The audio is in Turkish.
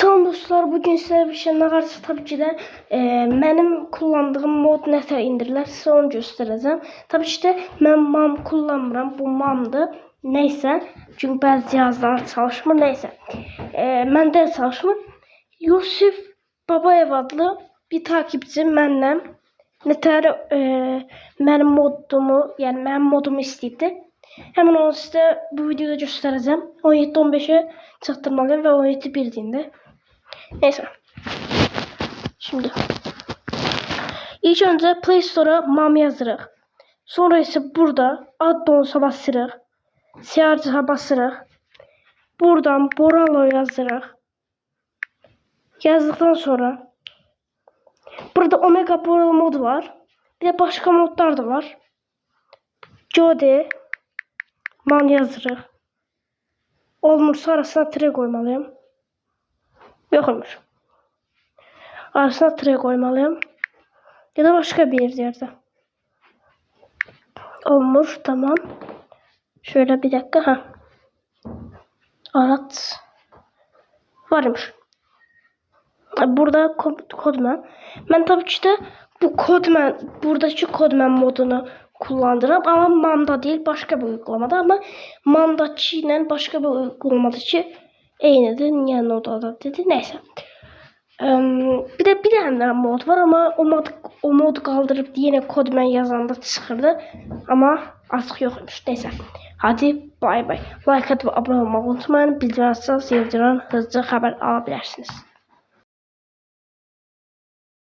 Salam dostlar, bugün sizə bir şey nağarsa tabii ki də mənim kullandığım mod nətər indirilir, sizə onu göstərəcəm. Tabii ki də mən MAM kullanmıram, bu MAM'dır. Neysə, çünki bəzi cihazlar çalışmır, neysə. Məndə çalışmır. Yusif Babayev adlı bir takipçi mənlə nətər mənim modumu, yəni mənim modumu istəyibdi. Hemen onu size bu videoda göstereceğim. 17-15'e çaktırmalıyım ve 17 bildiğinde. Neyse. Şimdi. İlk önce Play Store'a MAM yazırıq. Sonra ise burada add-ons'a basırıq. Siyarcığa basırıq. Buradan Boralo yazırıq. Yazdıktan sonra burada Omega Boralo modu var. Bir de başka modlar da var. Jody MAM yazırıq. Olmursa arasına tire koymalıyım. Yok olmuş. Arasına tire koymalıyım. Ya da başka bir yerde. Olmuş, tamam. Şöyle bir dakika. Ha. Arat. Varmış. Burada Codman. Ben tabii ki de bu Codman, buradaki Codman modunu kullanırım ama MAM'da değil, başka bir uygulamada, ama MAM'daki ile başka bir uygulamadaki eynidir. Yani o da dedi. Neyse. Bir de bir tane mod var ama o mod kaldırıp yine Codman yazanda çıxırdı. Ama artık yokmuş. Neyse. Hadi bay bay. Like atıp abone olmayı unutmayın. Bildirim açsanız hızlıca haber alabilirsiniz.